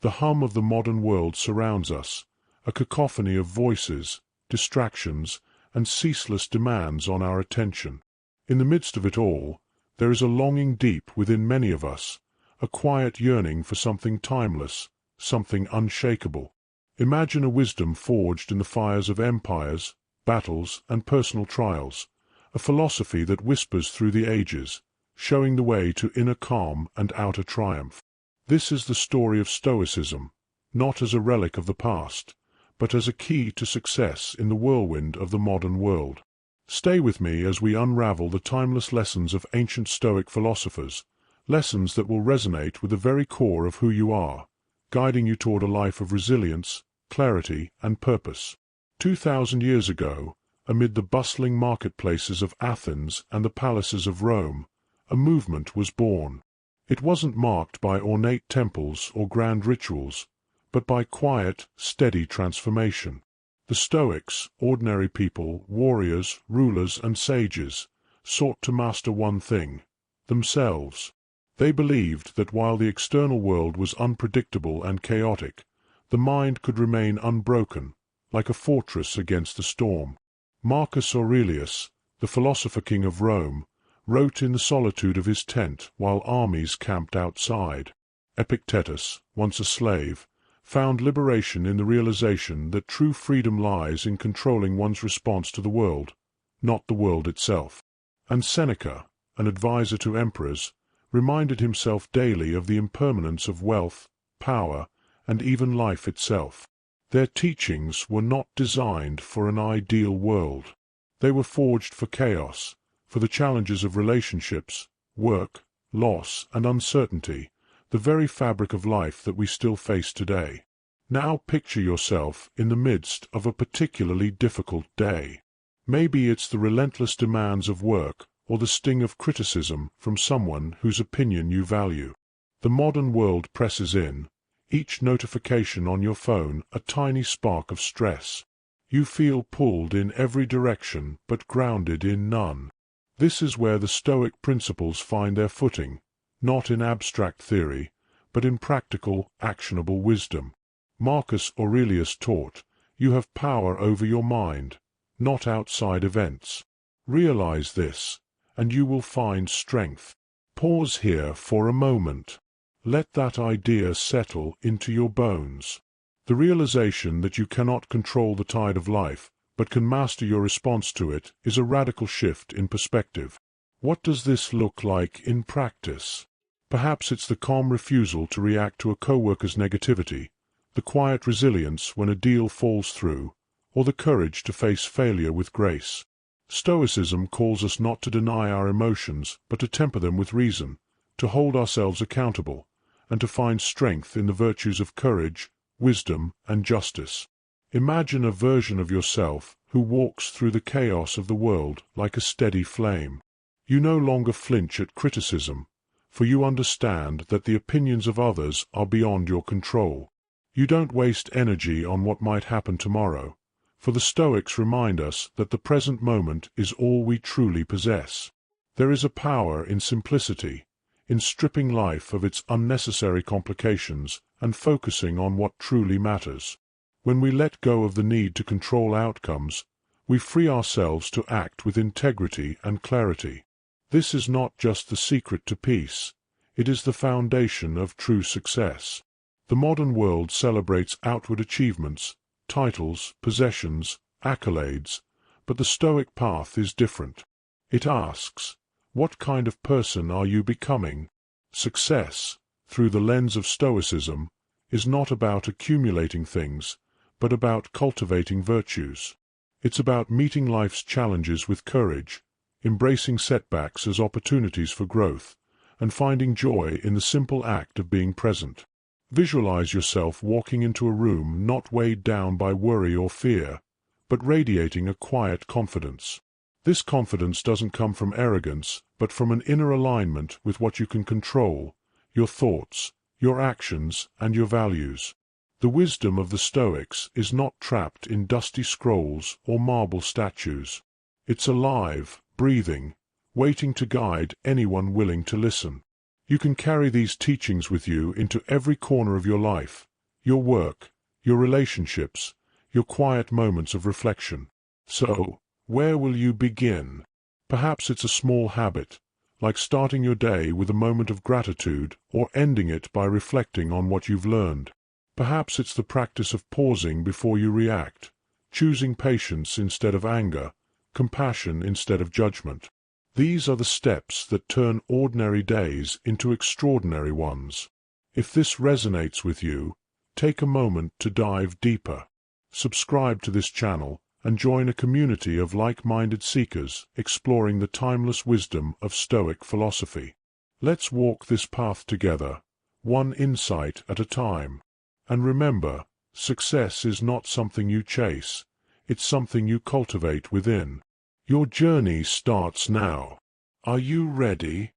The hum of the modern world surrounds us, a cacophony of voices, distractions, and ceaseless demands on our attention. In the midst of it all, there is a longing deep within many of us, a quiet yearning for something timeless, something unshakable. Imagine a wisdom forged in the fires of empires, battles, and personal trials, a philosophy that whispers through the ages, showing the way to inner calm and outer triumph. This is the story of Stoicism, not as a relic of the past, but as a key to success in the whirlwind of the modern world. Stay with me as we unravel the timeless lessons of ancient Stoic philosophers, lessons that will resonate with the very core of who you are, guiding you toward a life of resilience, clarity, and purpose. 2,000 years ago, amid the bustling marketplaces of Athens and the palaces of Rome, a movement was born. It wasn't marked by ornate temples or grand rituals, but by quiet, steady transformation. The Stoics, ordinary people, warriors, rulers, and sages, sought to master one thing: themselves. They believed that while the external world was unpredictable and chaotic, the mind could remain unbroken, like a fortress against the storm. Marcus Aurelius, the philosopher king of Rome, wrote in the solitude of his tent while armies camped outside. Epictetus, once a slave, found liberation in the realization that true freedom lies in controlling one's response to the world, not the world itself. And Seneca, an advisor to emperors, reminded himself daily of the impermanence of wealth, power, and even life itself. Their teachings were not designed for an ideal world. They were forged for chaos, for the challenges of relationships, work, loss, and uncertainty, the very fabric of life that we still face today. Now picture yourself in the midst of a particularly difficult day. Maybe it's the relentless demands of work or the sting of criticism from someone whose opinion you value. The modern world presses in, each notification on your phone a tiny spark of stress. You feel pulled in every direction but grounded in none. This is where the Stoic principles find their footing, not in abstract theory, but in practical, actionable wisdom. Marcus Aurelius taught, "You have power over your mind, not outside events." Realize this, and you will find strength. Pause here for a moment. Let that idea settle into your bones. The realization that you cannot control the tide of life, but can master your response to it, is a radical shift in perspective. What does this look like in practice? Perhaps it's the calm refusal to react to a coworker's negativity, the quiet resilience when a deal falls through, or the courage to face failure with grace. Stoicism calls us not to deny our emotions, but to temper them with reason, to hold ourselves accountable, and to find strength in the virtues of courage, wisdom, and justice. Imagine a version of yourself who walks through the chaos of the world like a steady flame. You no longer flinch at criticism, for you understand that the opinions of others are beyond your control. You don't waste energy on what might happen tomorrow, for the Stoics remind us that the present moment is all we truly possess. There is a power in simplicity, in stripping life of its unnecessary complications and focusing on what truly matters. When we let go of the need to control outcomes, we free ourselves to act with integrity and clarity. This is not just the secret to peace, it is the foundation of true success. The modern world celebrates outward achievements, titles, possessions, accolades, but the Stoic path is different. It asks, what kind of person are you becoming? Success, through the lens of Stoicism, is not about accumulating things, but about cultivating virtues. It's about meeting life's challenges with courage, embracing setbacks as opportunities for growth, and finding joy in the simple act of being present. Visualize yourself walking into a room not weighed down by worry or fear, but radiating a quiet confidence. This confidence doesn't come from arrogance, but from an inner alignment with what you can control, your thoughts, your actions, and your values. The wisdom of the Stoics is not trapped in dusty scrolls or marble statues. It's alive, breathing, waiting to guide anyone willing to listen. You can carry these teachings with you into every corner of your life, your work, your relationships, your quiet moments of reflection. So, where will you begin? Perhaps it's a small habit, like starting your day with a moment of gratitude or ending it by reflecting on what you've learned. Perhaps it's the practice of pausing before you react, choosing patience instead of anger, compassion instead of judgment. These are the steps that turn ordinary days into extraordinary ones. If this resonates with you, take a moment to dive deeper. Subscribe to this channel and join a community of like-minded seekers exploring the timeless wisdom of Stoic philosophy. Let's walk this path together, one insight at a time. And remember, success is not something you chase, it's something you cultivate within. Your journey starts now. Are you ready?